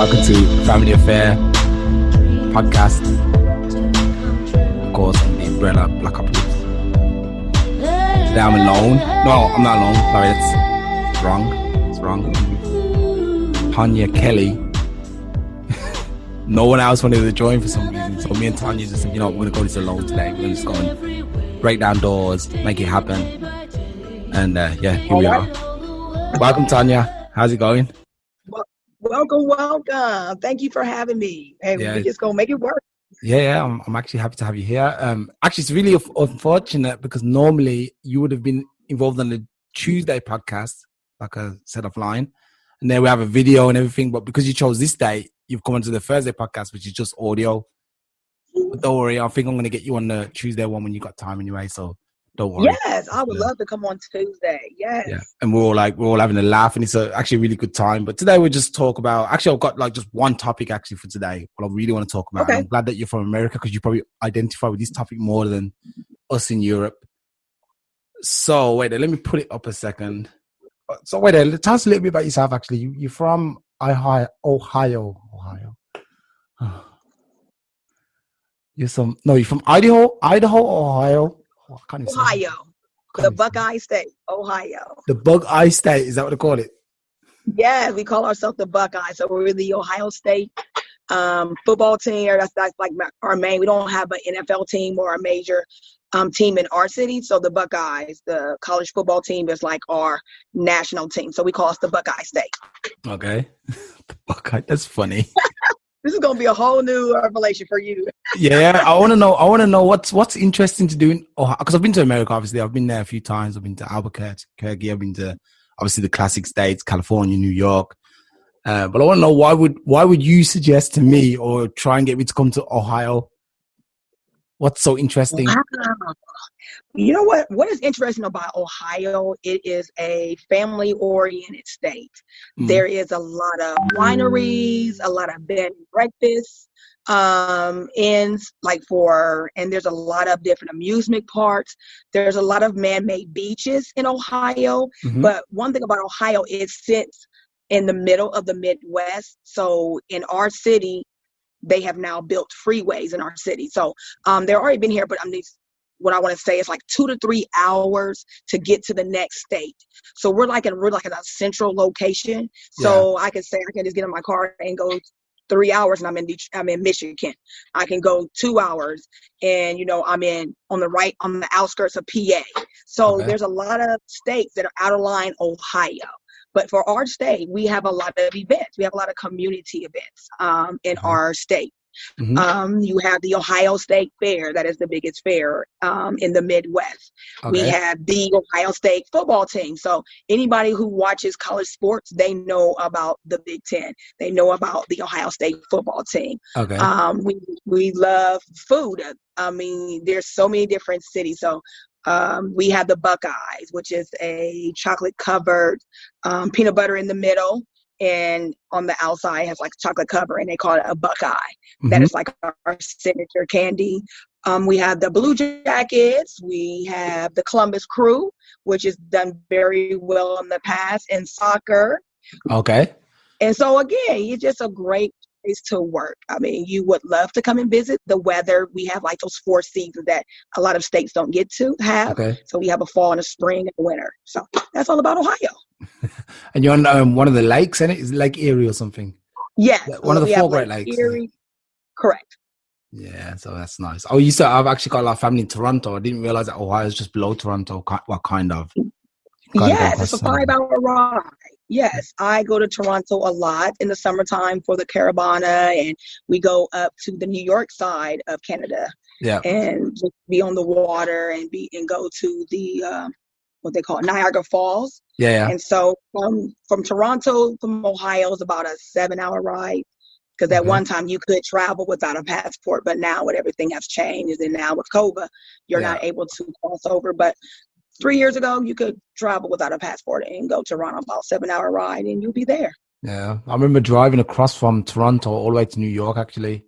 welcome to Family Affair podcast. Of course, on the umbrella Blackopolypse. Today I'm alone. No, I'm not alone. Sorry, it's wrong. It's wrong. Tonya Kelly. No one else wanted to join for some reason. So me and Tonya just said, you know, we're going to go this alone today. We're going to just go and break down doors, make it happen. And yeah, here we are. Welcome, Tonya. How's it going? Welcome. Thank you for having me. And we're just going to make it work. Yeah, I'm actually happy to have you here. Actually, it's really unfortunate because normally you would have been involved on the Tuesday podcast, like I said offline. And then we have a video and everything. But because you chose this day, you've come onto the Thursday podcast, which is just audio. But don't worry, I think I'm going to get you on the Tuesday one when you got time anyway. So don't worry. Yes, I would love to come on Tuesday. Yes. Yeah. And we're all having a laugh, and it's actually a really good time. But today we'll just talk about. Actually, I've got like just one topic actually for today. What I really want to talk about. Okay. I'm glad that you're from America because you probably identify with this topic more than us in Europe. So wait, let me put it up a second. So wait, tell us a little bit about yourself. Actually, you're from Ohio. You're from Idaho, Ohio. Ohio, the Buckeye State, Ohio. The Buckeye State, is that what they call it? Yeah, we call ourselves the Buckeye. So we're the Ohio State football team. That's like our main. We don't have an NFL team or a major team in our city. So the Buckeyes, the college football team, is like our national team. So we call us the Buckeye State. Okay, the Buckeye. That's funny. This is going to be a whole new revelation for you. Yeah, I want to know what's interesting to do in Ohio, because I've been to America, obviously. I've been there a few times. I've been to Albuquerque. I've been to, obviously, the classic states, California, New York. But I want to know why would you suggest to me or try and get me to come to Ohio? What's so interesting? Wow. You know what is interesting about Ohio? It is a family-oriented state. There is a lot of wineries, a lot of bed and breakfasts, and there's a lot of different amusement parks. There's a lot of man-made beaches in Ohio. But one thing about Ohio, it sits in the middle of the Midwest. So in our city, they have now built freeways in our city. So they've already been here, but what I want to say is like 2 to 3 hours to get to the next state. So we're like in a central location. So I can just get in my car and go 3 hours and I'm in Michigan. I can go 2 hours and, I'm on the outskirts of PA. So there's a lot of states that are out of line Ohio. But for our state, we have a lot of events. We have a lot of community events in our state. You have the Ohio State Fair. That is the biggest fair in the Midwest. We have the Ohio State football team. So anybody who watches college sports, they know about the Big Ten. They know about the Ohio State football team. We love food. There's so many different cities. So we have the Buckeyes, which is a chocolate covered peanut butter in the middle. And on the outside has like chocolate cover, and they call it a Buckeye. That is like our signature candy. We have the Blue Jackets. We have the Columbus Crew, which has done very well in the past in soccer. Okay. And so again, it's just a great place to work. You would love to come and visit. The weather, we have like those 4 seasons that a lot of states don't get to have. So we have a fall and a spring and a winter. So that's all about Ohio. And you're on one of the lakes, and it's Lake Erie or something. Yes, one of the 4 Great Lakes. Erie. Correct. Yeah, so that's nice. I've actually got a lot of family in Toronto. I didn't realize that Ohio is just below Toronto. What kind of? Yes, it's a 5-hour ride. Yes, I go to Toronto a lot in the summertime for the Caravana, and we go up to the New York side of Canada. Yeah, and just be on the water and go to the what they call Niagara Falls. Yeah. And so from Toronto, from Ohio is about a 7-hour ride. Because at one time you could travel without a passport, but now with everything has changed, and now with COVID, you're not able to cross over. But 3 years ago, you could travel without a passport and go to Toronto, about a 7-hour ride, and you'll be there. Yeah, I remember driving across from Toronto all the way to New York, actually,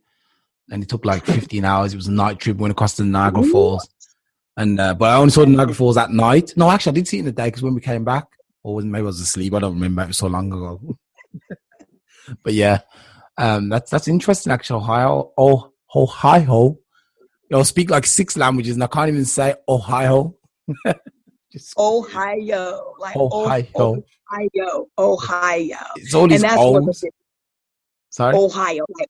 and it took like 15 hours. It was a night trip. We went across the Niagara Falls, and but I only saw the Niagara Falls at night. No, actually, I did see it in the day because when we came back, or maybe I was asleep. I don't remember. It was so long ago. But yeah. That's interesting. Actually, Ohio. You'll speak like 6 languages, and I can't even say Ohio. Just Ohio, like Ohio. Ohio, It's all and these that's what the O's. Sorry. Ohio, like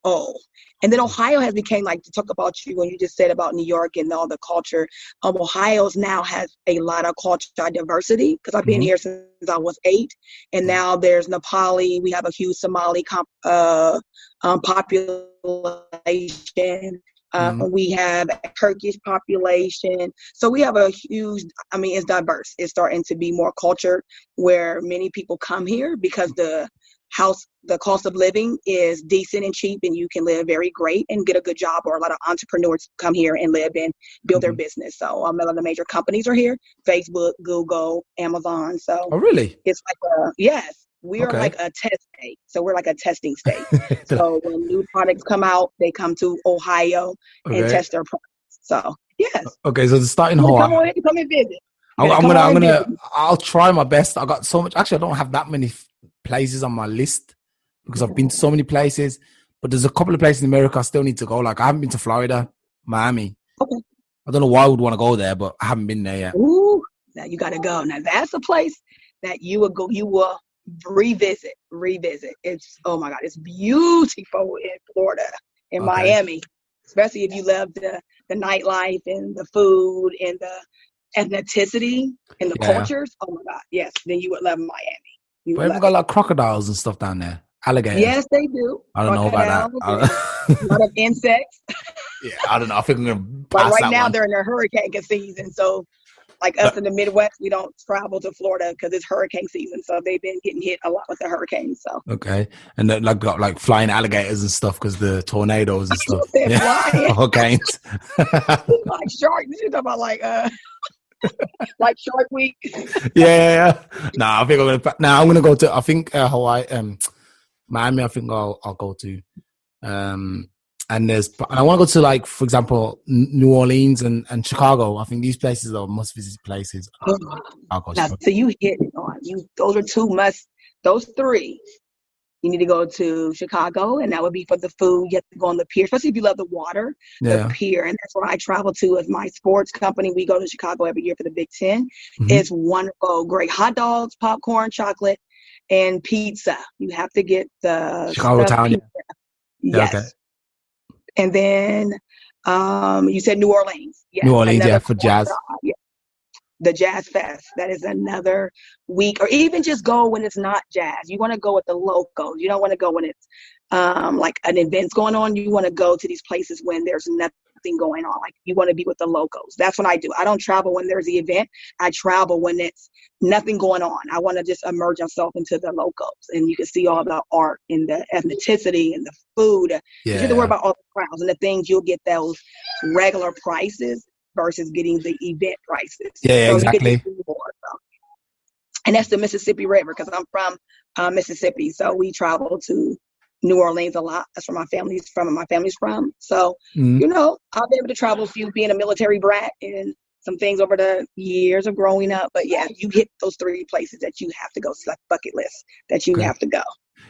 and then Ohio has become, like, to talk about you when you just said about New York and all the culture. Ohio's now has a lot of cultural diversity because I've been here since I was 8, and now there's Nepali. We have a huge Somali population. We have a Turkish population. So we have a huge, it's diverse. It's starting to be more cultured where many people come here because the cost of living is decent and cheap, and you can live very great and get a good job. Or a lot of entrepreneurs come here and live and build their business. So a lot of the major companies are here: Facebook, Google, Amazon. So oh, really? It's like yes. We are like a test state. So we're like a testing state. So when new products come out, they come to Ohio and test their products. So yes. Okay, so it's starting Hawaii. Come and visit. I'll try my best. I got so much. Actually, I don't have that many places on my list because I've been to so many places. But there's a couple of places in America I still need to go. Like I haven't been to Florida, Miami. Okay. I don't know why I would want to go there, but I haven't been there yet. Ooh, now you got to go. Now that's a place that you will go. You will revisit. It's, oh my God, it's beautiful in Florida, in Miami, especially if you love the nightlife and the food and the ethnicity and the cultures. Oh my God, yes, then you would love Miami. But they've got like crocodiles and stuff down there, alligators. Yes, they do. I don't know about that. A lot of insects. Yeah, I don't know. I think I'm gonna pass right now they're in the hurricane season, so. Like us in the Midwest, we don't travel to Florida because it's hurricane season. So they've been getting hit a lot with the hurricanes. So and they got like flying alligators and stuff because the tornadoes and stuff. Hurricanes. Like sharks. You talking about like like Shark Week? Yeah. I think I'm gonna go to. I think Hawaii, Miami. I think I'll go to. And I want to go to, like, for example, New Orleans and Chicago. I think these places are must-visit places. I'll go. Now, so you hit it on you. Those are those 3. You need to go to Chicago, and that would be for the food. You have to go on the pier, especially if you love the water. The pier, and that's where I travel to as my sports company. We go to Chicago every year for the Big Ten. It's wonderful, great hot dogs, popcorn, chocolate, and pizza. You have to get the Chicago town. Yes. Okay. And then you said New Orleans. Yes, New Orleans, for jazz. The Jazz Fest. That is another week. Or even just go when it's not jazz. You want to go with the locals. You don't want to go when it's like an event's going on. You want to go to these places when there's nothing going on. Like you want to be with the locals. That's what I do. I don't travel when there's the event. I travel when it's nothing going on. I want to just immerse myself into the locals, and you can see all the art and the ethnicity and the food. You have to worry about all the crowds and the things. You'll get those regular prices versus getting the event prices. Yeah, so exactly. And that's the Mississippi River, because I'm from Mississippi, so we travel to New Orleans a lot. That's where my family's from. So, you know, I've been able to travel a few, being a military brat, and some things over the years of growing up. But yeah, you hit those 3 places that you have to go. It's like bucket list that you have to go.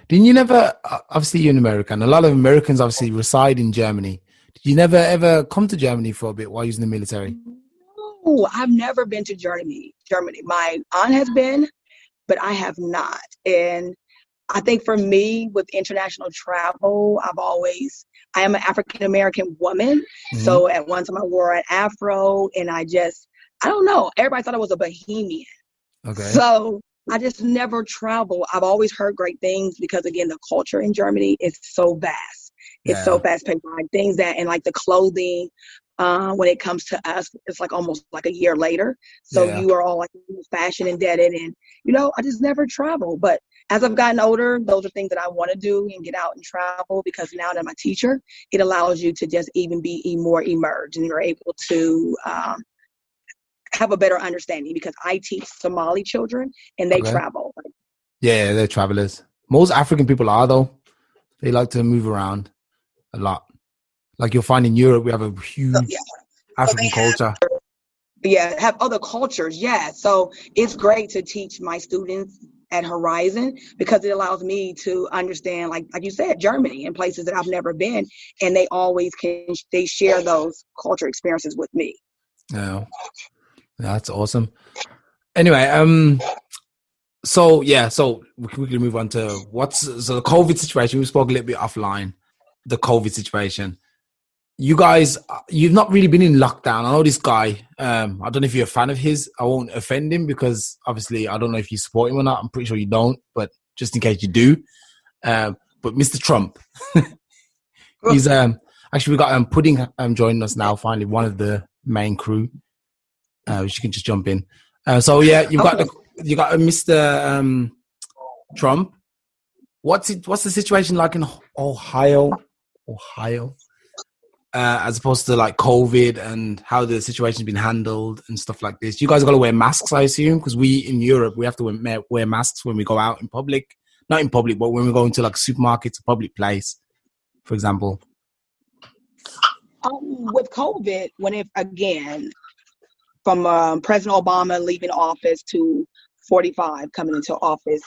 Didn't you never, obviously you're an American, a lot of Americans obviously reside in Germany. Did you never ever come to Germany for a bit while you was in the military? No, I've never been to Germany. My aunt has been, but I have not. And I think for me with international travel, I am an African-American woman. So at one time I wore an afro, and I don't know. Everybody thought I was a bohemian. Okay. So I just never traveled. I've always heard great things because, again, the culture in Germany is so vast. It's so fast-paced. Like things that, and like the clothing, when it comes to us, it's like almost like a year later. So you are all like fashion indebted, and you know, I just never travel. But as I've gotten older, those are things that I want to do and get out and travel, because now that I'm a teacher, it allows you to just even be more immersed, and you're able to have a better understanding, because I teach Somali children and they travel. Yeah, they're travelers. Most African people are, though. They like to move around a lot. Like you'll find in Europe, we have a huge African culture. Have other cultures. Yeah. So it's great to teach my students at Horizon, because it allows me to understand, like you said, Germany and places that I've never been, and they share those culture experiences with me. Yeah, that's awesome. Anyway, so we can move on to the COVID situation. We spoke a little bit offline. The COVID situation. You guys, you've not really been in lockdown. I know this guy. I don't know if you're a fan of his. I won't offend him because obviously I don't know if you support him or not. I'm pretty sure you don't, but just in case you do. But Mr. Trump, he's actually we got Pudding joining us now. Finally, one of the main crew. She can just jump in. So yeah, you got Mr. Trump. What's the situation like in Ohio? As opposed to like COVID and how the situation's been handled and stuff like this. You guys got to wear masks, I assume, because we in Europe, we have to wear masks when we go out in public. Not in public, but when we go into like supermarkets, a public place, for example. With COVID, from President Obama leaving office to 45 coming into office.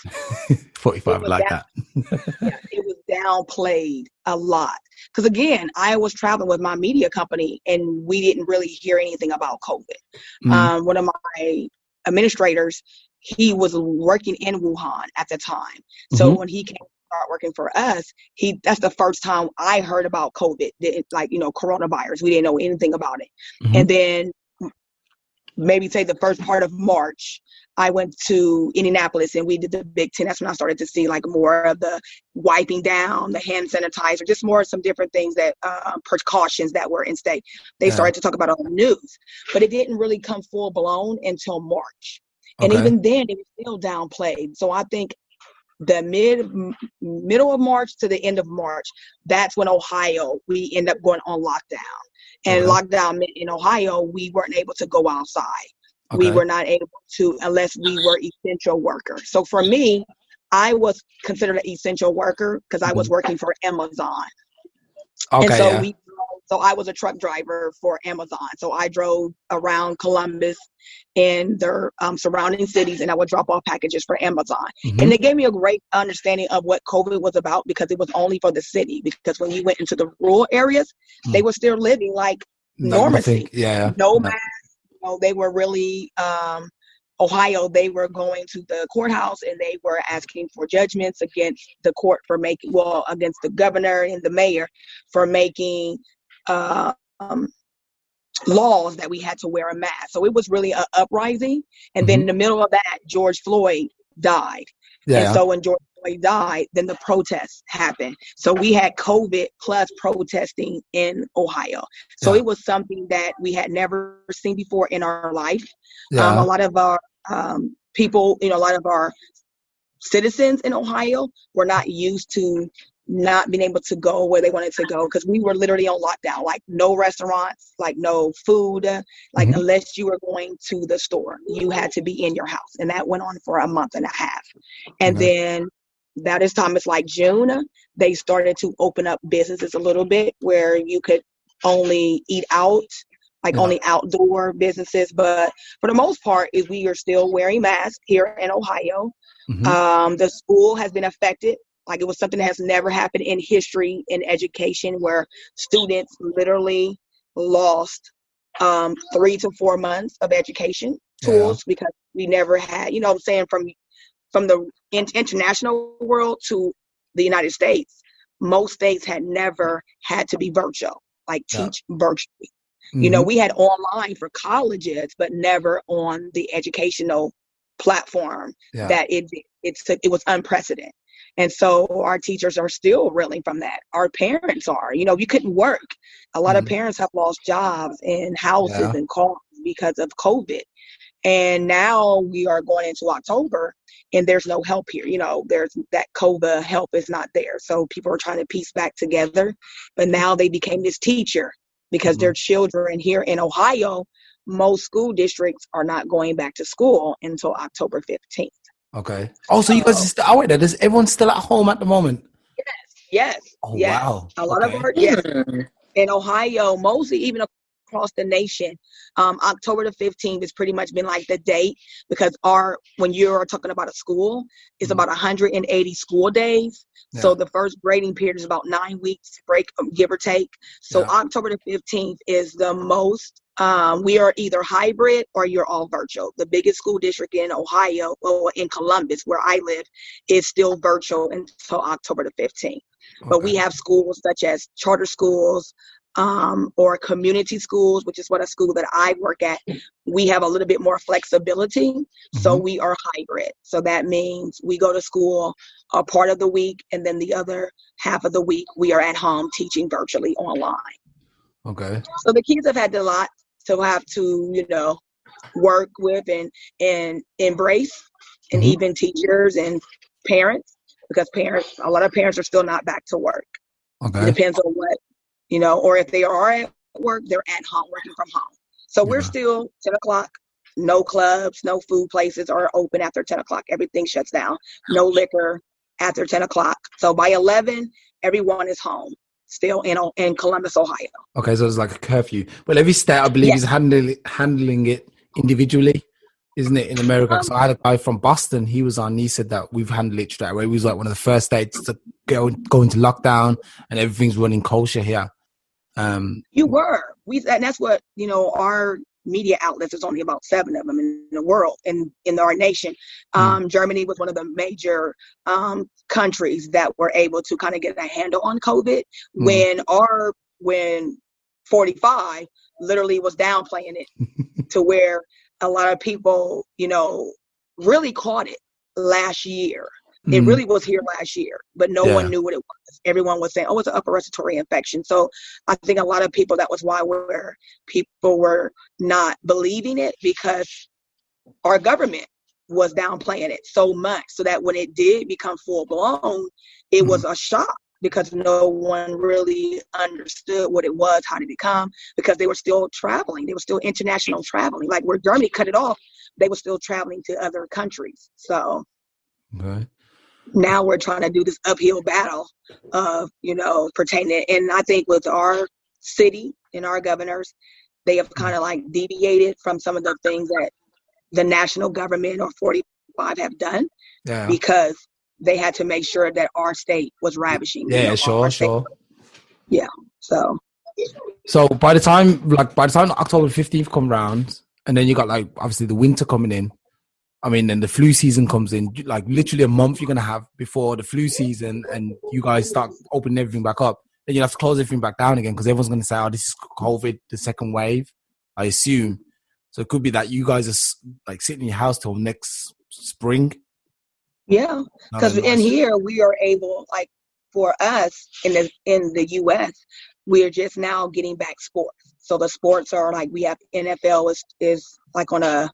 45, like that. Yeah, it was downplayed a lot. Because again, I was traveling with my media company and we didn't really hear anything about COVID. Mm-hmm. One of my administrators, he was working in Wuhan at the time. So when he came to start working for us, that's the first time I heard about COVID, coronavirus. We didn't know anything about it. Mm-hmm. And then maybe say the first part of March, I went to Indianapolis and we did the Big Ten. That's when I started to see like more of the wiping down, the hand sanitizer, just more some different things that precautions that were in state. They started to talk about it on the news, but it didn't really come full blown until March. And even then it was still downplayed. So I think the middle of March to the end of March, that's when Ohio, we end up going on lockdown. And lockdown in Ohio, we weren't able to go outside. We were not able to unless we were essential workers. So for me, I was considered an essential worker because I was working for Amazon. So I was a truck driver for Amazon. So I drove around Columbus and their surrounding cities, and I would drop off packages for Amazon. Mm-hmm. And it gave me a great understanding of what COVID was about because it was only for the city. Because when you went into the rural areas, they were still living like normalcy. No mask. They were really Ohio. They were going to the courthouse and they were asking for judgments against the court for against the governor and the mayor for making laws that we had to wear a mask. So it was really an uprising. And then in the middle of that, George Floyd died. And so when George Floyd died, then the protests happened. So we had COVID plus protesting in Ohio. So it was something that we had never seen before in our life. A lot of our people, a lot of our citizens in Ohio were not used to not being able to go where they wanted to go because we were literally on lockdown, like no restaurants, like no food, like unless you were going to the store, you had to be in your house. And that went on for a month and a half. And then that is time, it's like June, they started to open up businesses a little bit where you could only eat out, like only outdoor businesses. But for the most part, we are still wearing masks here in Ohio. The school has been affected. Like it was something that has never happened in history in education where students literally lost 3 to 4 months of education tools because we never had, I'm saying, from the international world to the United States, most states had never had to be virtual, like teach virtually. We had online for colleges, but never on the educational platform that it was unprecedented. And so our teachers are still reeling from that. Our parents are, you couldn't work. A lot of parents have lost jobs and houses and cars because of COVID. And now we are going into October and there's no help here. There's that COVID help is not there. So people are trying to piece back together. But now they became this teacher because their children here in Ohio, most school districts are not going back to school until October 15th. Okay. Oh, so you guys are still out there? Is everyone still at home at the moment? Yes. Oh, wow. A lot of our, in Ohio, mostly even across the nation, October the 15th has pretty much been like the date, because when you're talking about a school, it's about 180 school days. Yeah. So the first grading period is about 9 weeks break, give or take. So October the 15th is the most. We are either hybrid or you're all virtual. The biggest school district in Ohio, or in Columbus, where I live, is still virtual until October the 15th. But we have schools such as charter schools, or community schools, which is what a school that I work at. We have a little bit more flexibility. So we are hybrid. So that means we go to school a part of the week, and then the other half of the week we are at home teaching virtually online. Okay. So the kids have had a lot to have to, work with and embrace, and even teachers and parents, because a lot of parents are still not back to work. Okay. It depends on what, or if they are at work, they're at home, working from home. So we're still 10 o'clock, no clubs, no food places are open after 10 o'clock. Everything shuts down. No liquor after 10 o'clock. So by 11, everyone is home, still in Columbus, Ohio. Okay, so it's like a curfew. Well, every state, I believe, is handling it individually, isn't it, in America? So I had a guy from Boston, he was on, he said that we've handled it straight away. We was like one of the first states to go into lockdown, and everything's running kosher here. You were. And that's what, our media outlets, there's only about 7 of them in the world and in our nation. Germany was one of the major countries that were able to kind of get a handle on COVID when 45 literally was downplaying it to where a lot of people, really caught it last year. It really was here last year, but no one knew what it was. Everyone was saying, oh, it's an upper respiratory infection. So I think a lot of people, that was why people were not believing it, because our government was downplaying it so much, so that when it did become full blown, it was a shock, because no one really understood what it was, how did it come, because they were still traveling. They were still international traveling. Like where Germany cut it off, they were still traveling to other countries. So now we're trying to do this uphill battle of, pertaining. And I think with our city and our governors, they have kind of like deviated from some of the things that the national government or 45 have done, because they had to make sure that our state was ravishing. Yeah, sure. Yeah. So by the time October 15th come round, and then you got like obviously the winter coming in. I mean, then the flu season comes in, like literally a month you're going to have before the flu season, and you guys start opening everything back up. Then you have to close everything back down again, because everyone's going to say, oh, this is COVID, the second wave, I assume. So it could be that you guys are like sitting in your house till next spring. Yeah, because in here we are able, like for us in the U.S., we are just now getting back sports. So the sports are like, we have NFL is like on a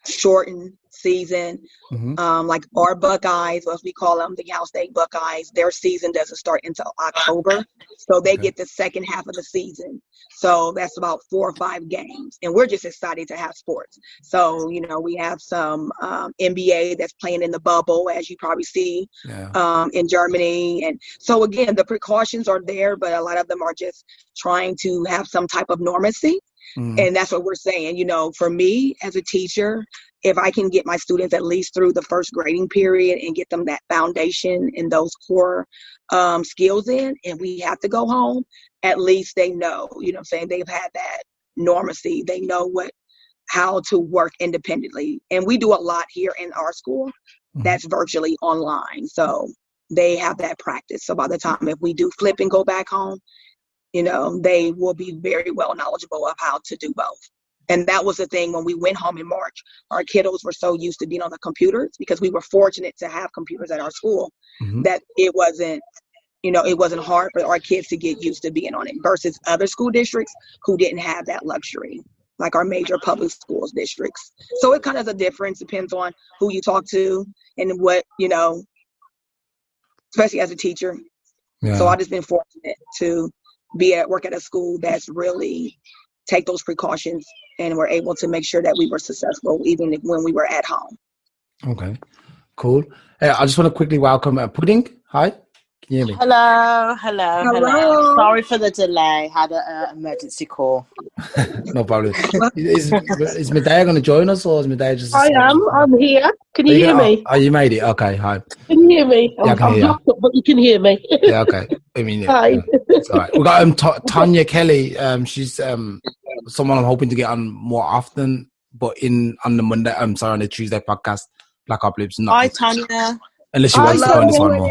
shortened season. Like our Buckeyes, as we call them, the Cal State Buckeyes, their season doesn't start until October. So they get the second half of the season. So that's about 4 or 5 games. And we're just excited to have sports. So, we have some NBA that's playing in the bubble, as you probably see, in Germany. And so, again, the precautions are there, but a lot of them are just trying to have some type of normacy. And that's what we're saying. For me as a teacher, if I can get my students at least through the first grading period and get them that foundation and those core skills in, and we have to go home, at least they know, they've had that normacy. They know how to work independently. And we do a lot here in our school that's virtually online. So they have that practice. So by the time if we do flip and go back home, they will be very well knowledgeable of how to do both. And that was the thing when we went home in March. Our kiddos were so used to being on the computers, because we were fortunate to have computers at our school, that it wasn't hard for our kids to get used to being on it, versus other school districts who didn't have that luxury, like our major public schools districts. So it kind of is a difference, depends on who you talk to and what, especially as a teacher. So I've just been fortunate to work at a school that's really take those precautions, and we're able to make sure that we were successful even when we were at home. Okay, cool. I just want to quickly welcome Pudding. Hi, can You hear me? Hello. Sorry for the delay. Had an emergency call. No problem. Is Mideyah going to join us, or is Mideyah just? I am. I'm here. Can you hear me? Oh, you made it. Okay, hi. Can you hear me? Yeah, I can hear you. Up, but you can hear me. Yeah, okay. I mean, Hi. yeah, it's all right. We got Tonya Kelly. She's someone I'm hoping to get on more often, but on the Tuesday podcast, Blackopolypse. Hi, Tonya. Unless she wants to join this one more.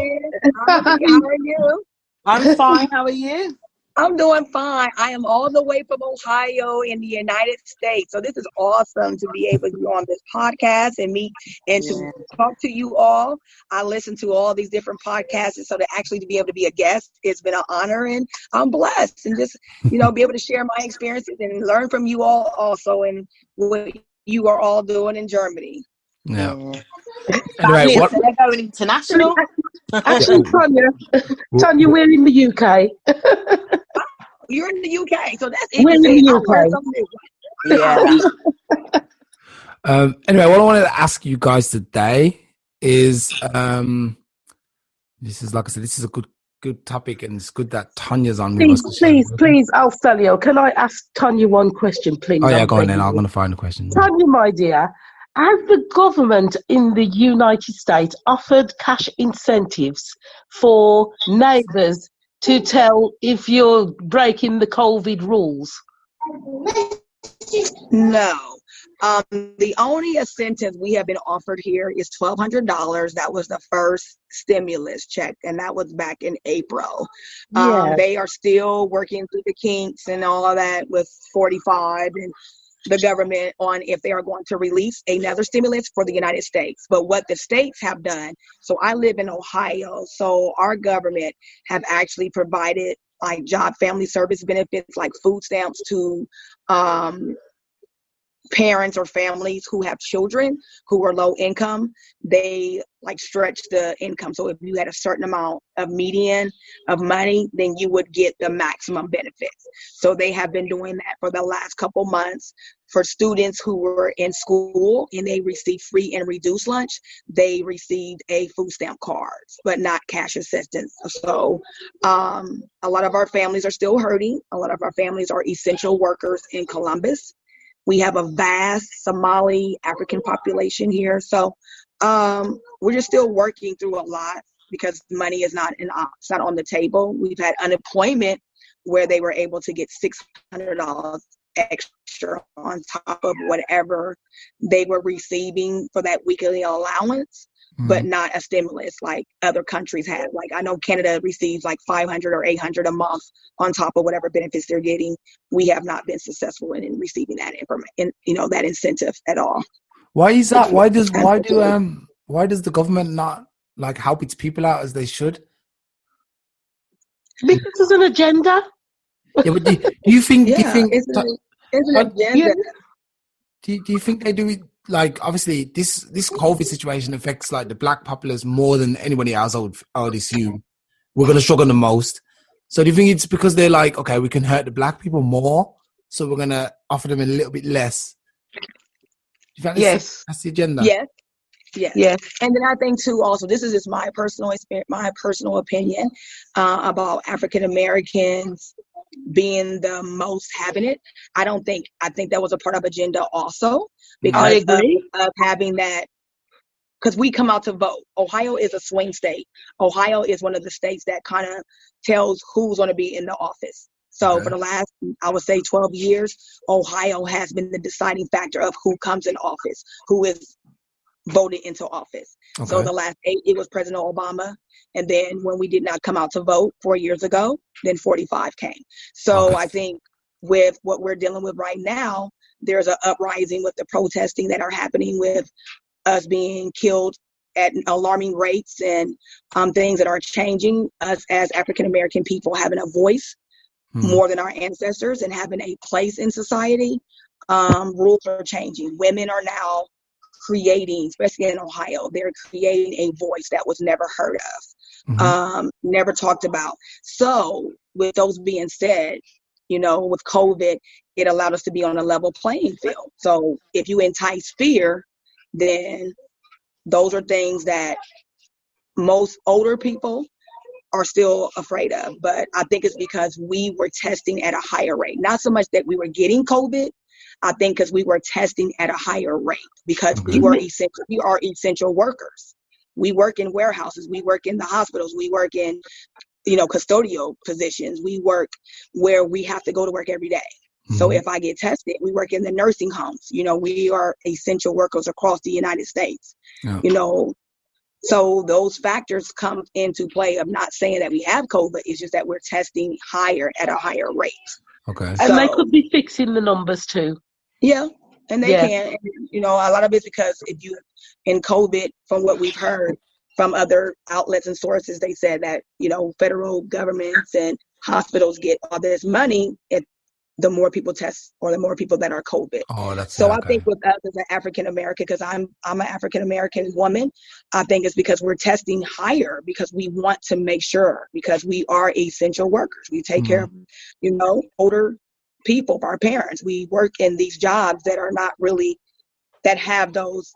How are you? I'm fine. How are you? I'm doing fine. I am all the way from Ohio in the United States. So this is awesome to be able to be on this podcast and meet and to talk to you all. I listen to all these different podcasts. And so to actually to be able to be a guest, it's been an honor, and I'm blessed, and just, be able to share my experiences and learn from you all also, and what you are all doing in Germany. Yeah. Anyway, they're going international. Actually, Tonya, we're in the UK. You're in the UK, so that's we're in the UK. Yeah. Anyway, what I wanted to ask you guys today is, this is, like I said, this is a good topic, and it's good that Tonya's on. Please, Alstallio, can I ask Tonya one question, please? Oh yeah, go on then. I'm going to find a question. Tonya, my dear, has the government in the United States offered cash incentives for neighbours to tell if you're breaking the COVID rules? No. The only incentive we have been offered here is $1,200. That was the first stimulus check, and that was back in April. They are still working through the kinks and all of that with 45 and the government on if they are going to release another stimulus for the United States. But what the states have done, so I live in Ohio, so our government have actually provided like job family service benefits, like food stamps to parents or families who have children who are low income. They like stretch the income. So if you had a certain amount of median of money, then you would get the maximum benefits. So they have been doing that for the last couple months for students who were in school and they received free and reduced lunch. They received a food stamp cards, but not cash assistance. So a lot of our families are still hurting. A lot of our families are essential workers in Columbus. We have a vast Somali African population here. So we're just still working through a lot because money is not on the table. We've had unemployment where they were able to get $600 extra on top of whatever they were receiving for that weekly allowance, but not a stimulus like other countries have. Like I know Canada receives like $500 or $800 a month on top of whatever benefits they're getting. We have not been successful in receiving that information, that incentive at all. Why is that? Why does the government not like help its people out as they should? Because there's an agenda. Yeah, but do you think? It's an agenda. Do you think they do it? Like obviously, this COVID situation affects like the black populace more than anybody else. I would assume we're going to struggle the most. So do you think it's because they're like, okay, we can hurt the black people more, so we're going to offer them a little bit less? Do you think that's the agenda? Yes. And then I think too, also, this is just my personal experience, my personal opinion about African Americans being the most having it. I think that was a part of agenda also, because of having that, because we come out to vote. Ohio is a swing state. Ohio is one of the states that kind of tells who's going to be in the office. So for the last, I would say 12 years, Ohio has been the deciding factor of who comes in office, who is voted into office. Okay. So the last 8, it was President Obama. And then when we did not come out to vote 4 years ago, then 45 came. So I think with what we're dealing with right now, there's an uprising with the protesting that are happening with us being killed at alarming rates and things that are changing us as African-American people having a voice more than our ancestors and having a place in society. Rules are changing. Women are now creating, especially in Ohio, they're creating a voice that was never heard of, never talked about. So with those being said, with COVID, it allowed us to be on a level playing field. So if you entice fear, then those are things that most older people are still afraid of. But I think it's because we were testing at a higher rate. Not so much that we were getting COVID. I think because we were testing at a higher rate because we are essential workers. We work in warehouses. We work in the hospitals. We work in, custodial positions. We work where we have to go to work every day. So if I get tested, we work in the nursing homes. We are essential workers across the United States. So those factors come into play. I'm not saying that we have COVID. It's just that we're testing higher at a higher rate. Okay. And they could be fixing the numbers too. Yeah, and they can. And, a lot of it's because in COVID, from what we've heard from other outlets and sources, they said that, federal governments and hospitals get all this money if the more people test or the more people that are COVID. Oh, that's so. I think with us as an African American, because I'm an African American woman, I think it's because we're testing higher because we want to make sure, because we are essential workers. We take care of, older people, our parents. We work in these jobs that are not really, that have those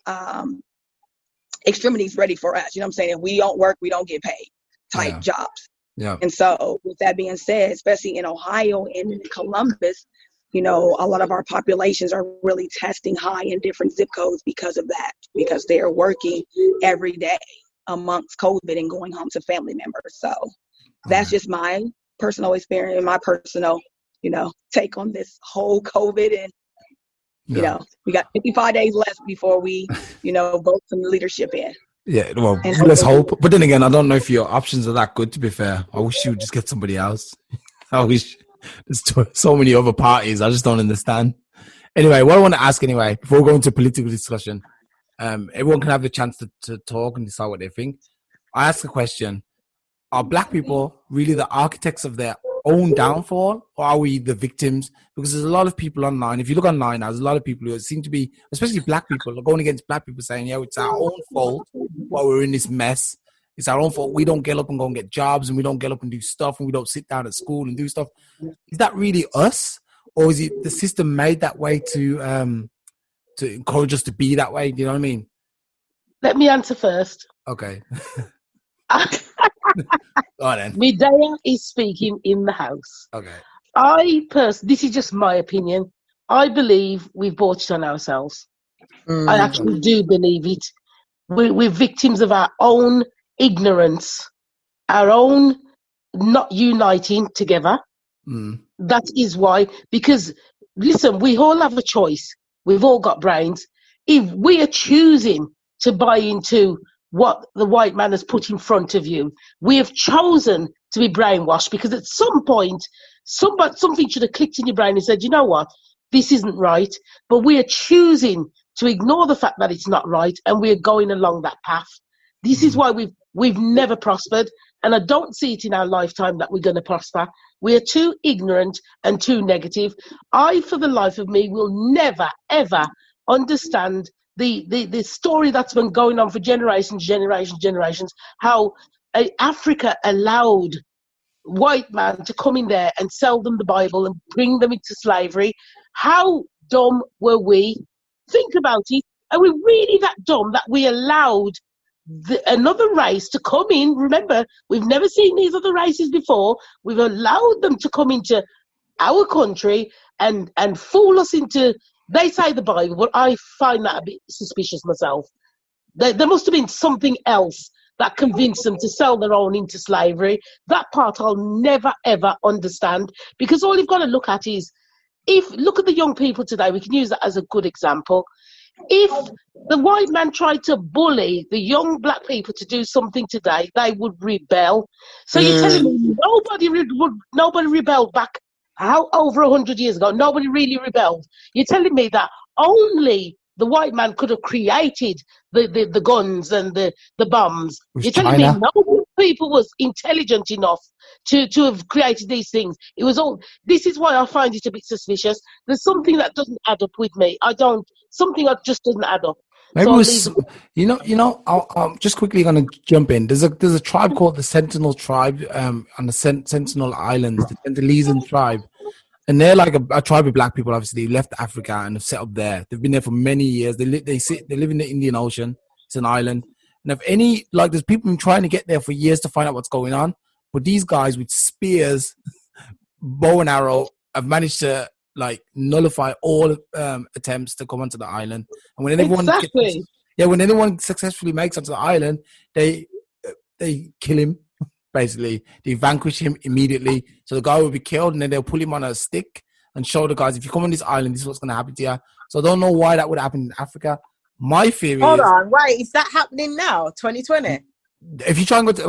extremities ready for us. You know what I'm saying? If we don't work, we don't get paid type jobs. Yeah. And so with that being said, especially in Ohio and in Columbus, a lot of our populations are really testing high in different zip codes because of that, because they are working every day amongst COVID and going home to family members. So that's just my personal experience and my personal, take on this whole COVID. And, we got 55 days left before we, vote some leadership in. Yeah, well, let's hope. But then again, I don't know if your options are that good, to be fair. I wish you would just get somebody else. I wish there's so many other parties. I just don't understand. Anyway, what I want to ask anyway, before we go into political discussion, everyone can have the chance to talk and decide what they think. I ask a question. Are Black people really the architects of their own downfall, or are we the victims? Because there's a lot of people online. If you look online now, there's a lot of people who seem to be, especially Black people, are going against Black people saying, it's our own fault while we're in this mess. It's our own fault. We don't get up and go and get jobs, and we don't get up and do stuff, and we don't sit down at school and do stuff. Is that really us? Or is it the system made that way to encourage us to be that way? Do you know what I mean? Let me answer first. Okay. Go on then. Mideyah is speaking in the house. Okay. This is just my opinion. I believe we've brought it on ourselves. I actually do believe it. We're victims of our own ignorance, our own not uniting together. That is why, because listen, we all have a choice. We've all got brains. If we are choosing to buy into what the white man has put in front of you, we have chosen to be brainwashed, because at some point, something should have clicked in your brain and said, you know what, this isn't right. But we are choosing to ignore the fact that it's not right, and we're going along that path. This is why we've never prospered, and I don't see it in our lifetime that we're going to prosper. We are too ignorant and too negative. I, for the life of me, will never, ever understand the story that's been going on for generations, how Africa allowed white man to come in there and sell them the Bible and bring them into slavery. How dumb were we? Think about it. Are we really that dumb that we allowed another race to come in? Remember, we've never seen these other races before. We've allowed them to come into our country and fool us into, they say the Bible, but I find that a bit suspicious myself. There must have been something else that convinced them to sell their own into slavery. That part I'll never, ever understand, because all you've got to look at is, look at the young people today, we can use that as a good example. If the white man tried to bully the young Black people to do something today, they would rebel. So you're telling me nobody rebelled back over 100 years ago? Nobody really rebelled. You're telling me that only the white man could have created the guns and the bombs? You're telling me no people was intelligent enough to have created these things? It was all. This is why I find it a bit suspicious. There's something that doesn't add up with me. Something that just doesn't add up. Maybe it was, I'm just quickly going to jump in. There's a tribe called the Sentinel tribe on the Sentinel Islands, the Sentinelese tribe. And they're like a tribe of Black people, obviously, left Africa and have set up there. They've been there for many years. They live in the Indian Ocean. It's an island. And there's people been trying to get there for years to find out what's going on. But these guys with spears, bow and arrow, have managed to like nullify all attempts to come onto the island. And when anyone when anyone successfully makes onto the island, they kill him. Basically, they vanquish him immediately. So the guy will be killed, and then they'll pull him on a stick and show the guys, if you come on this island, this is what's going to happen to you. So I don't know why that would happen in Africa. My theory Hold on, wait, is that happening now, 2020? If you try and go to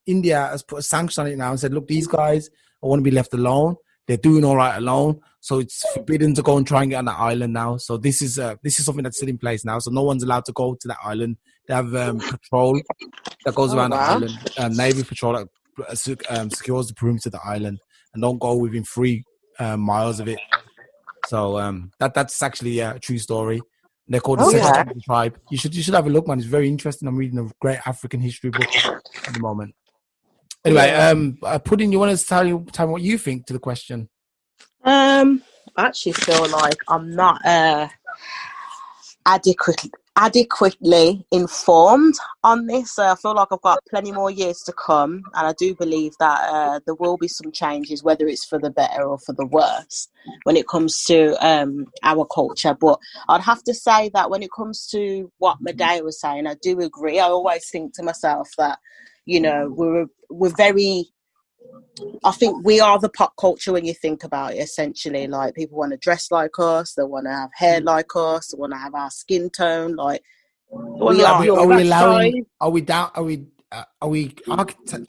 India has put a sanction on it now and said, look, these guys want to be left alone. They're doing all right alone. So it's forbidden to go and try and get on that island now. So this is something that's still in place now. So no one's allowed to go to that island. They have patrol that goes around the island, Navy patrol that secures the perimeter of the island and don't go within 3 miles of it. So that's actually a true story. They're called the Second Tribe. You should have a look, man. It's very interesting. I'm reading a great African history book at the moment. Anyway, Pudding, you want to tell me what you think to the question? I actually feel like I'm not adequately informed on this. I feel like I've got plenty more years to come, and I do believe that there will be some changes, whether it's for the better or for the worse, when it comes to our culture. But I'd have to say that when it comes to what Mideyah was saying, I do agree. I always think to myself that, you know, we're very... I think we are the pop culture when you think about it, essentially. Like, people want to dress like us, they want to have hair like us, they want to have our skin tone. Like, are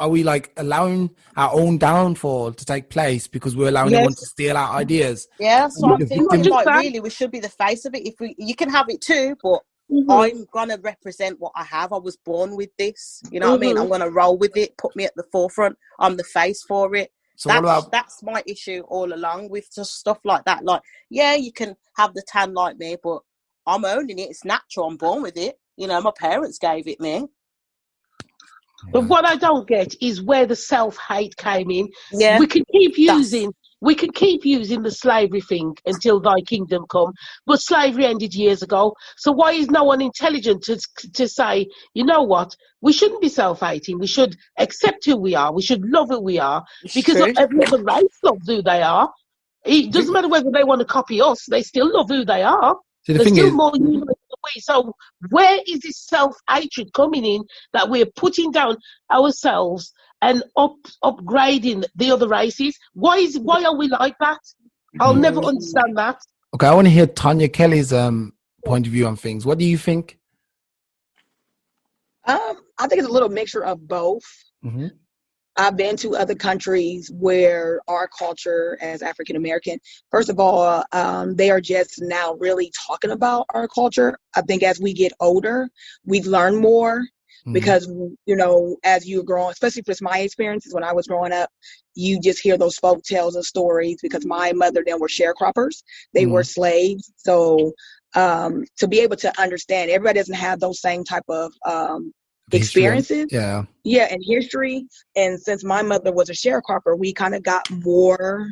we like allowing our own downfall to take place because we're allowing everyone to steal our ideas? Yeah, so I'm thinking, like, really, we should be the face of it. You can have it too, but I'm gonna represent what I have. I was born with this. You know what I mean? I'm gonna roll with it. Put me at the forefront. I'm the face for it. So that's my issue all along with just stuff like that. Like, yeah, you can have the tan like me, but I'm owning it. It's natural. I'm born with it. You know, my parents gave it me. But what I don't get is where the self-hate came in. Yeah, we can keep using the slavery thing until thy kingdom come, but slavery ended years ago. So why is no one intelligent to say, you know what, we shouldn't be self-hating, we should accept who we are, we should love who we are, because every other race loves who they are. It doesn't matter whether they want to copy us, they still love who they are. See, They're still more human than we. So where is this self-hatred coming in that we're putting down ourselves and upgrading the other races? Why are we like that? I'll never understand that. Okay, I want to hear Tonya Kelly's point of view on things. What do you think? I think it's a little mixture of both. I've been to other countries where our culture as African American, first of all, they are just now really talking about our culture. I think as we get older, we've learned more because, you know, as you grow, especially for my experiences when I was growing up, you just hear those folk tales and stories because my mother then were sharecroppers. They were slaves. So to be able to understand, everybody doesn't have those same type of experiences and history. And since my mother was a sharecropper, we kind of got more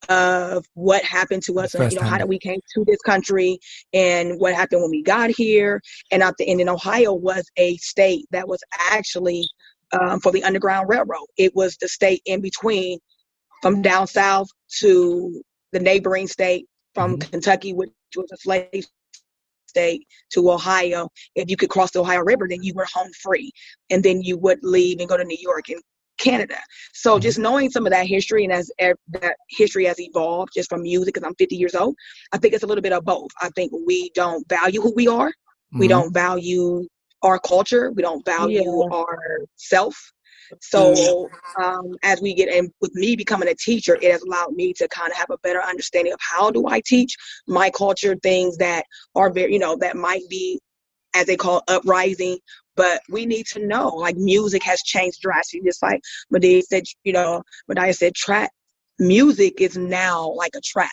of what happened to us and, you know, how did we came to this country and what happened when we got here. And in Ohio was a state that was actually for the Underground Railroad. It was the state in between from down south to the neighboring state from Kentucky, which was a slave state, to Ohio. If you could cross the Ohio River, then you were home free, and then you would leave and go to New York and Canada. So just knowing some of that history, and as that history has evolved just from music, because I'm 50 years old, I think it's a little bit of both. I think we don't value who we are. We don't value our culture. We don't value our self. So as we get in, with me becoming a teacher, it has allowed me to kind of have a better understanding of how do I teach my culture, things that are very, you know, that might be, as they call it, uprising, but we need to know, like, music has changed drastically. Just like Mideyah said, trap music is now like a trap.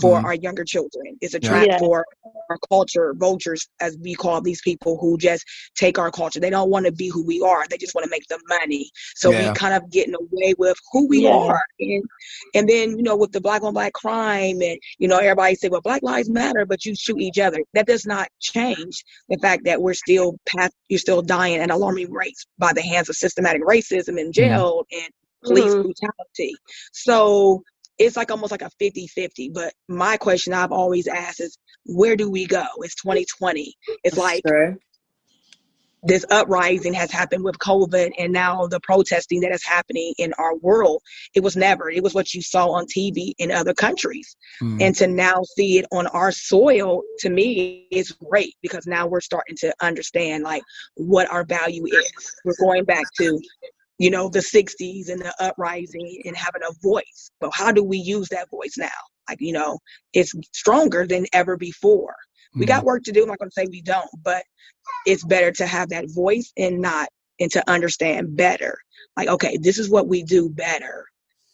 for our younger children. It's a trap for our culture vultures, as we call these people who just take our culture. They don't want to be who we are. They just want to make the money. So we kind of getting away with who we are. And then, you know, with the black on black crime and, you know, everybody say, well, Black Lives Matter, but you shoot each other. That does not change the fact that you're still dying at alarming rates by the hands of systematic racism in jail and police brutality. So it's like almost like a 50-50. But my question I've always asked is, where do we go? It's 2020. It's like this uprising has happened with COVID, and now the protesting that is happening in our world. It was what you saw on TV in other countries. And to now see it on our soil, to me, is great, because now we're starting to understand like what our value is. We're going back to, you know, the 60s and the uprising and having a voice. But how do we use that voice now? Like, you know, it's stronger than ever before. We got work to do. I'm not going to say we don't, but it's better to have that voice and to understand better. Like, okay, this is what we do better.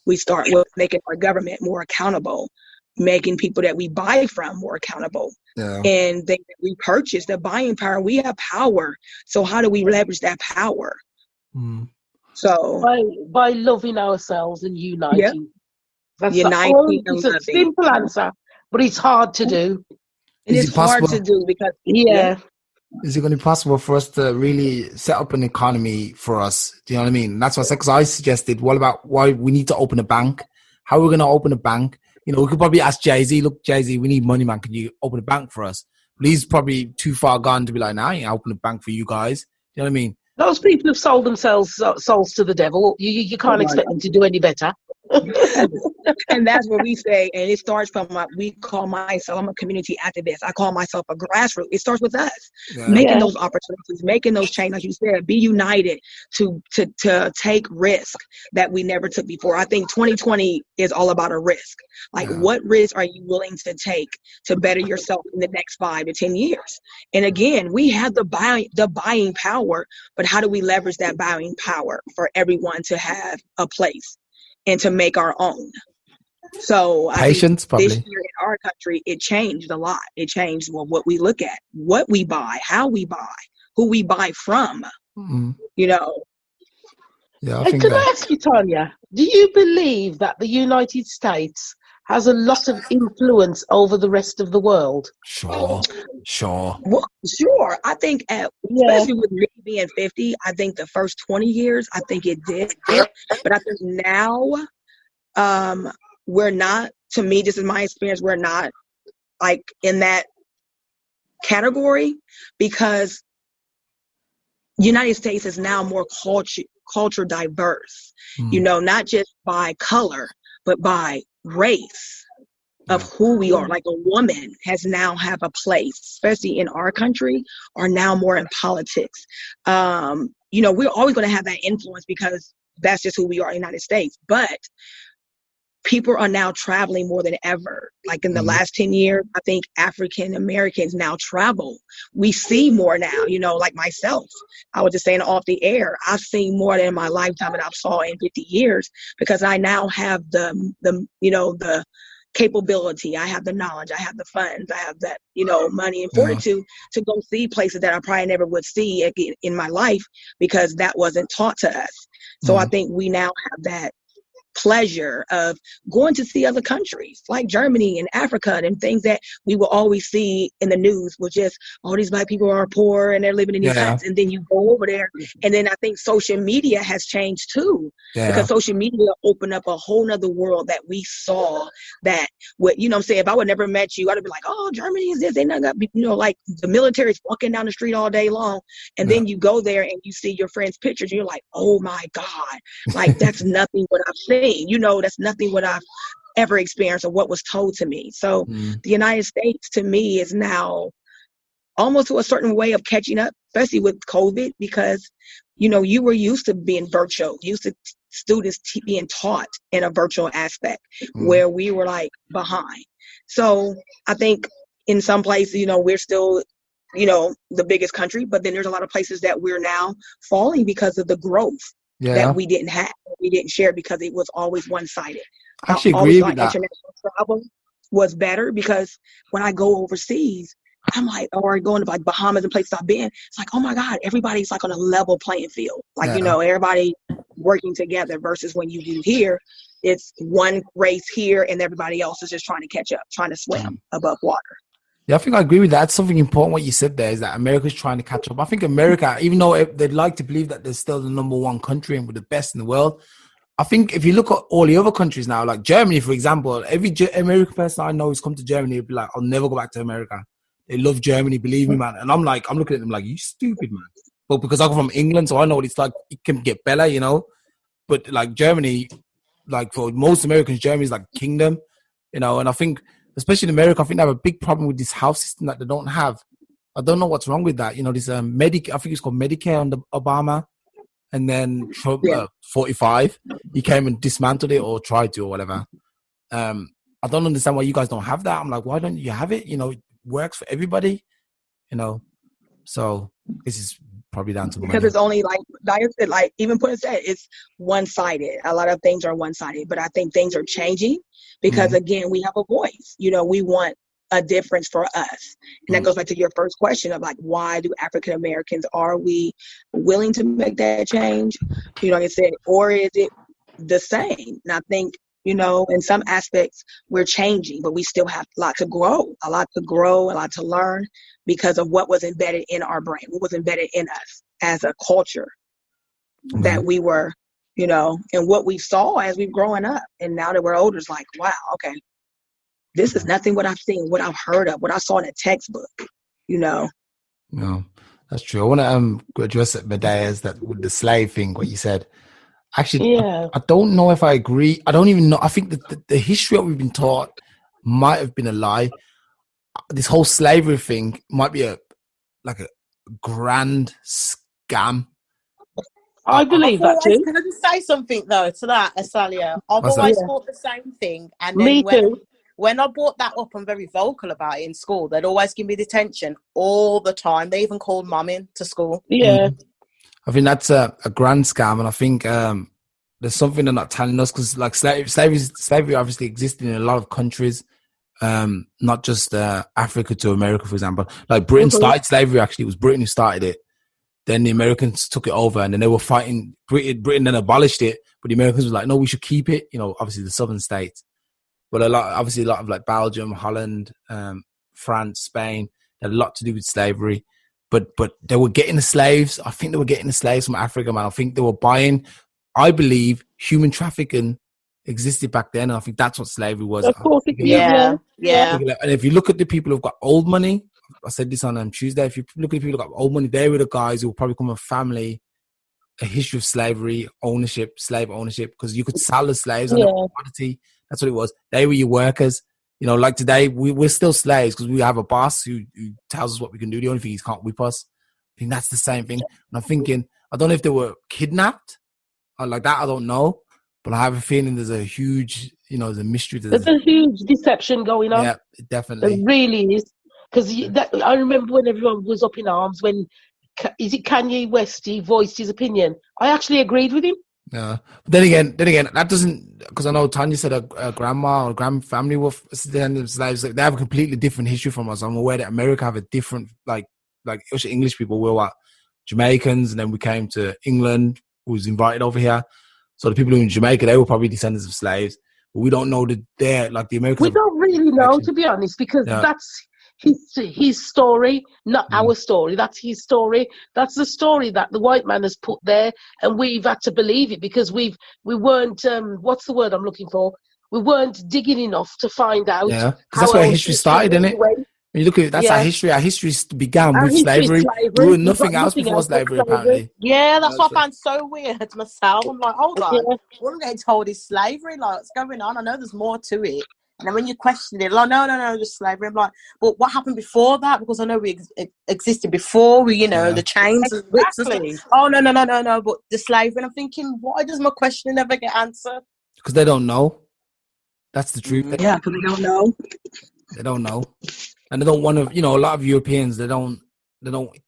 We start with making our government more accountable, making people that we buy from more accountable. And they we purchase the buying power. We have power. So how do we leverage that power? So by loving ourselves and uniting. That's it's a simple answer, but it's hard to do. And it's hard to do because is it going to be possible for us to really set up an economy for us? Do you know what I mean? That's what I said, because I suggested, what about why we need to open a bank? How are we going to open a bank? You know, we could probably ask Jay-Z, look, Jay-Z, we need money, man. Can you open a bank for us? But he's probably too far gone to be like, nah, I ain't open a bank for you guys. Do you know what I mean? Those people have sold themselves souls to the devil. You can't expect them to do any better. And that's what we say, and it starts from we call myself, I'm a community activist. I call myself a grassroots. It starts with us making those opportunities, making those changes. Like you said, be united to take risk that we never took before. I think 2020 is all about a risk. Like, what risk are you willing to take to better yourself in the next 5 to 10 years? And again, we have the buying power, but how do we leverage that buying power for everyone to have a place and to make our own? So patience, I think this year in our country, it changed a lot. It changed what we look at, what we buy, how we buy, who we buy from, you know. Yeah, can I ask you, Tonya, do you believe that the United States has a lot of influence over the rest of the world? Sure. Well, sure. I think, especially with me being 50, I think the first 20 years, I think it did. But I think now, we're not, to me, this is my experience, we're not like in that category, because United States is now more culture diverse, you know, not just by color, but by race of who we are. Like, a woman has now have a place, especially in our country, are now more in politics. You know, we're always going to have that influence because that's just who we are in the United States. But people are now traveling more than ever. Like in the last 10 years, I think African Americans now travel. We see more now, you know, like myself. I was just saying off the air, I've seen more than in my lifetime that I've saw in 50 years, because I now have the you know, the capability, I have the knowledge, I have the funds, I have that, you know, money and fortitude to go see places that I probably never would see again in my life, because that wasn't taught to us. So I think we now have that pleasure of going to see other countries like Germany and Africa, and things that we will always see in the news was just, oh, these black people are poor and they're living in these huts. And then you go over there, and then I think social media has changed too, because social media opened up a whole nother world that we saw that, what, you know what I'm saying, if I would never met you, I'd have been like, oh, Germany is this, they not got, you know, like the military's walking down the street all day long, and then you go there and you see your friends' pictures and you're like, oh my God, like that's nothing what I've seen. You know, that's nothing what I've ever experienced or what was told to me. So the United States, to me, is now almost to a certain way of catching up, especially with COVID, because, you know, you were used to being virtual, used to students being taught in a virtual aspect, where we were like behind. So I think in some places, you know, we're still, you know, the biggest country, but then there's a lot of places that we're now falling because of the growth that we didn't have, we didn't share, because it was always one-sided. I actually agree with that. International travel, was better, because when I go overseas, I'm like, or going to like Bahamas and places I've been, it's like, oh my God, everybody's like on a level playing field. Like, you know, everybody working together, versus when you do here, it's one race here and everybody else is just trying to catch up, trying to swim above water. Yeah, I think I agree with that. That's something important what you said there, is that America's trying to catch up. I think America, even though they'd like to believe that they're still the number one country and we're the best in the world, I think if you look at all the other countries now, like Germany, for example, every American person I know who's come to Germany will be like, I'll never go back to America. They love Germany, believe me, man. And I'm looking at them like, you stupid, man. But because I come from England, so I know what it's like. It can get better, you know. But like Germany, like for most Americans, Germany is like kingdom, you know. And I think, especially in America, I think they have a big problem with this health system that they don't have. I don't know what's wrong with that. You know, this I think it's called Medicare under Obama. And then Trump, 45, he came and dismantled it or tried to or whatever. I don't understand why you guys don't have that. I'm like, why don't you have it? You know, it works for everybody, you know. So this is probably down to money. Because it's only like even put it, it's one-sided. A lot of things are one-sided, but I think things are changing because again, we have a voice. You know, we want a difference for us. And that goes back to your first question of like, why do African Americans, are we willing to make that change? You know, like I said, or is it the same? And I think, you know, in some aspects we're changing, but we still have a lot to grow, a lot to learn because of what was embedded in our brain, what was embedded in us as a culture that we were, you know, and what we saw as we were growing up. And now that we're older, it's like, wow, okay, this is nothing what I've seen, what I've heard of, what I saw in a textbook, you know. No, that's true. I want to address it, Mideyah, that with the slave thing, what you said. Actually, I don't know if I agree. I don't even know. I think that the history that we've been taught might have been a lie. This whole slavery thing might be a grand scam. I believe that too. Can I just say something though to that, Alstallio? I've always thought the same thing. And then Me too. When I brought that up, I'm very vocal about it in school. They'd always give me detention all the time. They even called mum in to school. Yeah. I think that's a grand scam. And I think there's something they're not telling us, because like slavery obviously existed in a lot of countries, not just Africa to America, for example. Like Britain started slavery, actually. It was Britain who started it. Then the Americans took it over, and then they were fighting. Britain then abolished it, but the Americans were like, no, we should keep it. You know, obviously the southern states. But a lot of like Belgium, Holland, France, Spain, had a lot to do with slavery. But they were getting the slaves. I think they were getting the slaves from Africa, man. I think they were buying. I believe human trafficking existed back then, and I think that's what slavery was. Of course it did. Yeah. And if you look at the people who've got old money, I said this on Tuesday. If you look at the people who've got old money, they were the guys who will probably come from a family, a history of slavery, slave ownership, because you could sell the slaves on a commodity. That's what it was. They were your workers. You know, like today, we're still slaves because we have a boss who tells us what we can do. The only thing is can't whip us. I think that's the same thing. And I'm thinking, I don't know if they were kidnapped or like that. I don't know. But I have a feeling there's a huge, you know, there's a mystery. There's a huge deception going on. Yeah, definitely. There really is. Because I remember when everyone was up in arms when, is it Kanye West, he voiced his opinion. I actually agreed with him. Yeah. But then again, that doesn't, because I know Tonya said a grandma or grandfamily were slaves. They have a completely different history from us. I'm aware that America have a different, like English people, we're what, Jamaicans, and then we came to England, who was invited over here. So the people who in Jamaica, they were probably descendants of slaves. But we don't know that they're like the Americans. We don't really know, to be honest, because that's his story, not our story. That's his story. That's the story that the white man has put there, and we've had to believe it because we weren't. What's the word I'm looking for? We weren't digging enough to find out. Yeah, because that's where history started, isn't it? When you look at it, that's our history. Our history began with slavery. We were nothing else before slavery, apparently. Yeah, that's what I find so weird myself. I'm like, hold on, what I'm getting told is slavery. Like, what's going on? I know there's more to it. And then when you question it, like, no, just slavery. I'm like, but what happened before that? Because I know we existed before, the chains and whips and stuff. Oh, no. But the slavery, and I'm thinking, why does my question never get answered? Because they don't know. That's the truth. Yeah, because they don't know. They don't know. And they don't want to, a lot of Europeans, they don't,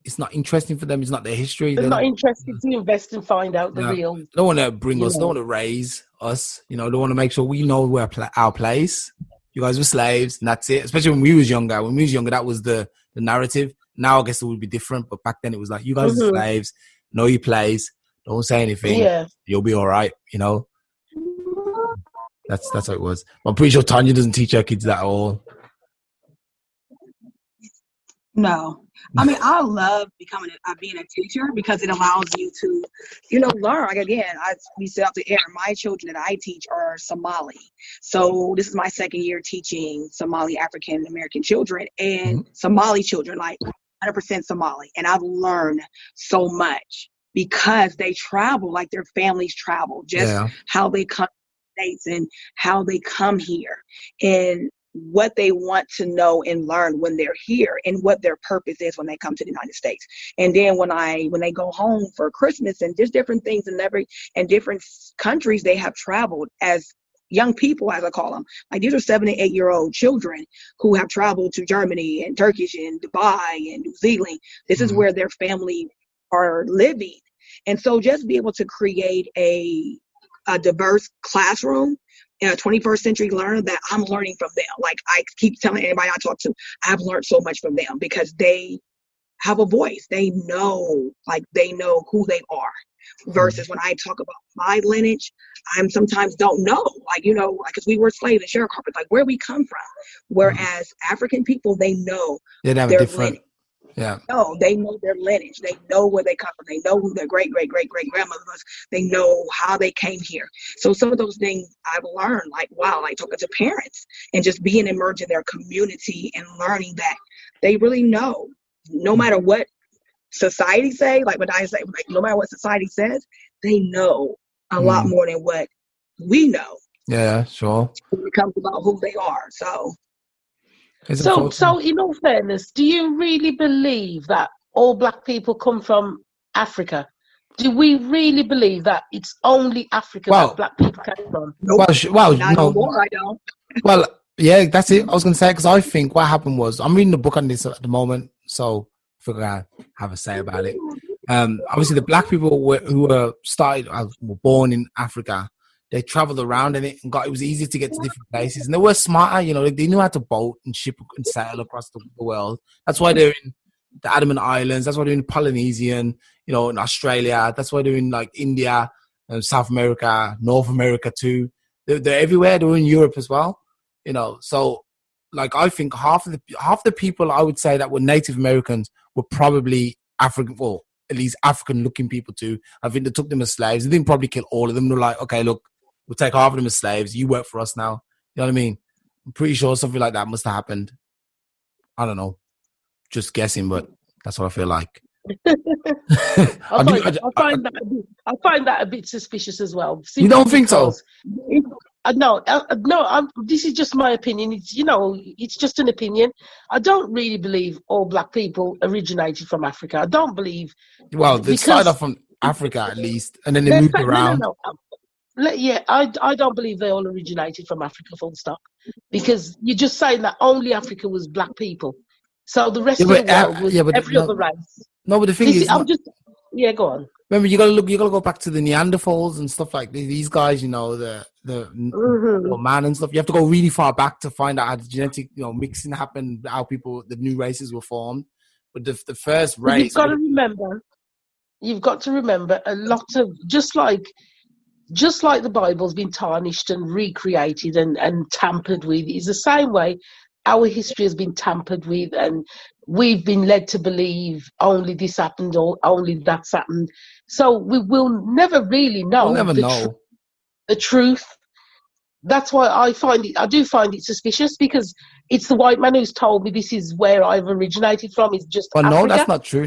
it's not interesting for them. It's not their history. They're not interested to invest and find out the real. They don't want to bring us, they don't want to raise us. They want to make sure we know our place. you guys were slaves, and that's it. Especially when we was younger. When we was younger, that was the narrative. Now I guess it would be different, but back then it was like, you guys are slaves, know your place, don't say anything, you'll be all right, you know? That's how it was. I'm pretty sure Tonya doesn't teach her kids that at all. No. I mean, I love being a teacher because it allows you to, learn. Like, again, we set out the air. My children that I teach are Somali. So this is my second year teaching Somali African American children and Somali children, like 100% Somali. And I've learned so much because they travel, like their families travel, just how they come to the States and how they come here. And what they want to know and learn when they're here and what their purpose is when they come to the United States. And then when they go home for Christmas and just different things in different countries they have traveled as young people, as I call them. Like these are 7 and 8 year old children who have traveled to Germany and Turkish and Dubai and New Zealand. This is where their family are living. And so just be able to create a diverse classroom, 21st century learner that I'm learning from them. Like I keep telling anybody I talk to, I've learned so much from them because they have a voice. They know who they are. Versus when I talk about my lineage, I sometimes don't know, because we were slaves and sharecroppers, like where we come from. Whereas African people, they know their lineage. Yeah. No, they know their lineage. They know where they come from. They know who their great grandmother was. They know how they came here. So some of those things I've learned, like talking to parents and just being immersed in their community and learning that they really know, no matter what society say, like what I say, like no matter what society says, they know a lot more than what we know. Yeah, sure. When it comes about who they are. So in all fairness, do you really believe that all black people come from Africa? Do we really believe that it's only Africa that black people came from? Nope. Well, not no. anymore, I don't. Well, yeah, that's it. I was going to say, because I think what happened was, I'm reading a book on this at the moment, so I figure I have a say about it. Obviously, the black people who were born in Africa, they traveled around in it and it was easier to get to different places. And they were smarter, they knew how to boat and ship and sail across the world. That's why they're in the Andaman Islands. That's why they're in Polynesian, in Australia. That's why they're in like India, South America, North America too. They're everywhere. They're in Europe as well, So like I think half the people I would say that were Native Americans were probably African, well, at least African looking people too. I think they took them as slaves. They didn't probably kill all of them. They're like, okay, look, we'll take half of them as slaves. You work for us now. You know what I mean? I'm pretty sure something like that must have happened. I don't know. Just guessing, but that's what I feel like. I find that a bit suspicious as well. You don't think so? No. This is just my opinion. It's just an opinion. I don't really believe all black people originated from Africa. I don't believe. Well, they started off from Africa at least, and then they moved around. No. I don't believe they all originated from Africa, full stop. Because you're just saying that only Africa was black people. So the rest of the world was every other race. No, but the thing is... go on. Remember, you gotta go back to the Neanderthals and stuff like these guys, the man and stuff. You have to go really far back to find out how the genetic, mixing happened, how the new races were formed. But the first race... You've got to remember a lot of... Just like the Bible's been tarnished and recreated and tampered with, is the same way our history has been tampered with, and we've been led to believe only this happened or only that's happened. So we will never really know the truth. That's why I do find it suspicious, because it's the white man who's told me this is where I've originated from. It's just Africa. No, that's not true.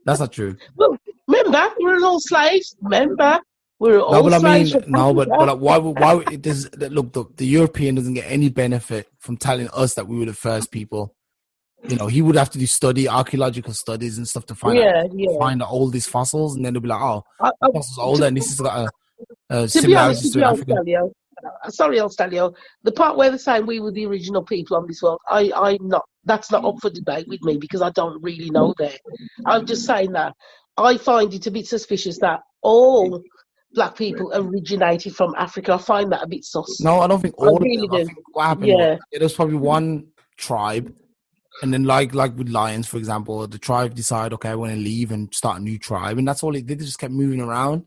That's not true. Well, remember, we're all slaves. Remember, we're all slaves. But why does look? The European doesn't get any benefit from telling us that we were the first people. He would have to do archaeological studies and stuff to find out all these fossils, and then they'll be like, fossils older, and this has got a similarities to Africa. Sorry, Alstallio. The part where they're saying we were the original people on this world, I'm not. That's not up for debate with me, because I don't really know that. I'm just saying that I find it a bit suspicious that all black people originated from Africa. I find that a bit sus. No, I don't think all really of them. I do. think what happened Yeah. was there was probably one tribe, and then like with lions, for example, the tribe decided, okay, I want to leave and start a new tribe, and that's all it did. They just kept moving around.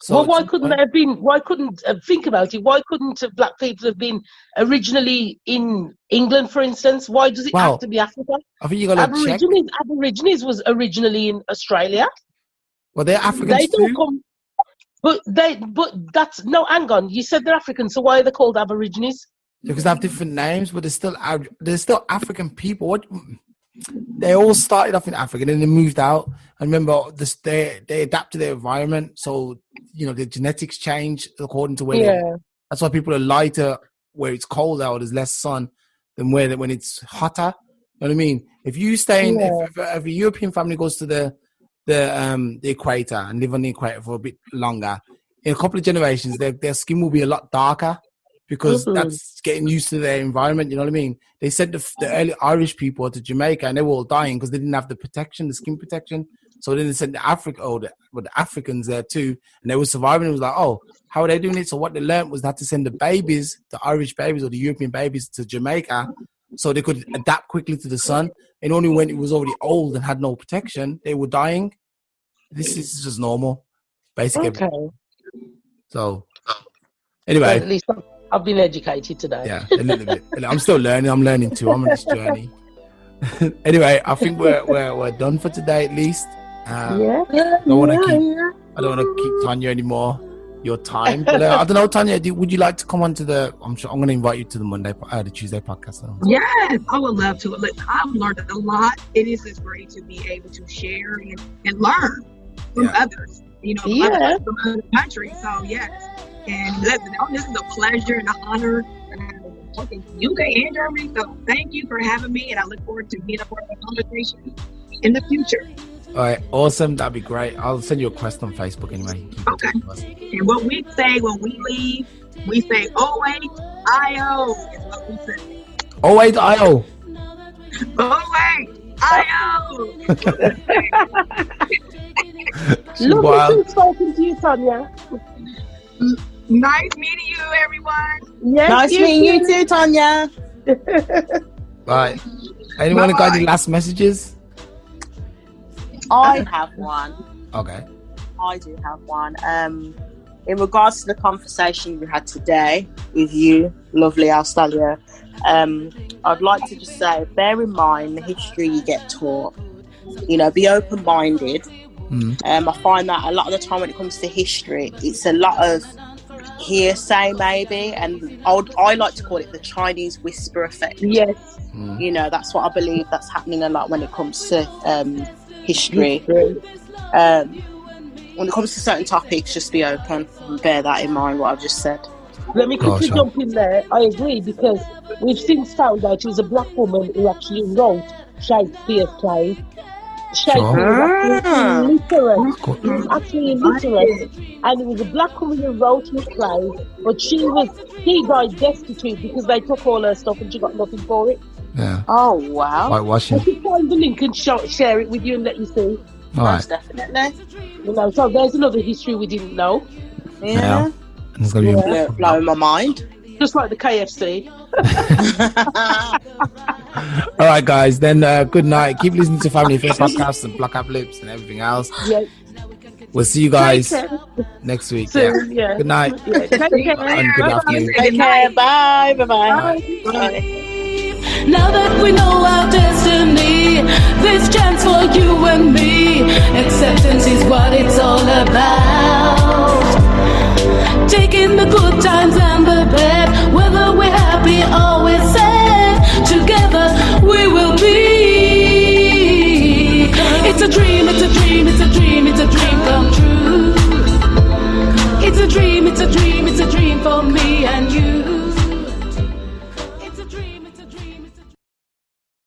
So well, why couldn't there have been? Why couldn't think about it? Why couldn't black people have been originally in England, for instance? Why does it have to be Africa? I think you got to check. Aborigines was originally in Australia. Well, they're Africans too. But that's no. Hang on, you said they're African, so why are they called Aborigines? Because they have different names, but they're still African people. What? They all started off in Africa, and then they moved out. And remember, they adapt to their environment, so the genetics change according to where. Yeah. That's why people are lighter where it's cold out. There's less sun than when it's hotter. You know what I mean? If you stay in, if a European family goes to the equator and live on the equator for a bit longer, in a couple of generations, their skin will be a lot darker. Because that's getting used to their environment, you know what I mean? They sent the early Irish people to Jamaica, and they were all dying because they didn't have the skin protection. So then they sent the Africans there too, and they were surviving. It was like, oh, how are they doing it? So what they learned was they had to send the Irish babies or the European babies to Jamaica so they could adapt quickly to the sun. And only when it was already old and had no protection, they were dying. This is just normal, basically. Okay. So, anyway. At least I've been educated today. Yeah, a little bit. I'm still learning. I'm learning too. I'm on this journey. Anyway, I think we're done for today at least. I don't want to keep Tonya anymore. Your time, but I don't know, Tonya. Would you like to come on to the? I'm going to invite you to the Tuesday podcast. Yes, I would love to. I've learned a lot. It is just great to be able to share and learn from others. Others from other countries. So yes. And this is a pleasure and an honor talking to UK and Germany. So thank you for having me, and I look forward to being a part of the conversation in the future. All right, awesome. That'd be great. I'll send you a request on Facebook anyway. Okay. And what we say when we leave, we say 08IO is what we say. 08IO. 08IO. Lovely talking to you, Tonya. Nice meeting you, everyone. Yes, nice meeting you too, Tonya. Bye. Anyone got any last messages? I have one. Okay. I do have one. In regards to the conversation we had today with you, lovely Alstallio, I'd like to just say, bear in mind the history you get taught. Be open-minded. I find that a lot of the time when it comes to history, it's a lot of hearsay maybe, and I like to call it the Chinese whisper effect. Yes. That's what I believe that's happening a lot when it comes to history. When it comes to certain topics, just be open and bear that in mind, what I've just said. Let me quickly jump in there. I agree, because we've since found out she was a black woman who actually wrote Shakespeare's plays. Shakespeare was actually illiterate, and it was a black woman who wrote his plays, but he died destitute because they took all her stuff and she got nothing for it. Yeah. Oh wow. Whitewashing. I can find the link and share it with you and let you see. Most definitely. So there's another history we didn't know. Yeah. It's gonna be blowing my mind. Just like the KFC. All right, guys. Then good night. Keep listening to Family Affair Podcasts and Blackopolypse and everything else. Yeah. We'll see you guys next week. Soon, yeah. Good night. Yeah. Take care. And good afternoon. Take care. Bye. Bye. Bye. Now that we know our destiny, this chance for you and me.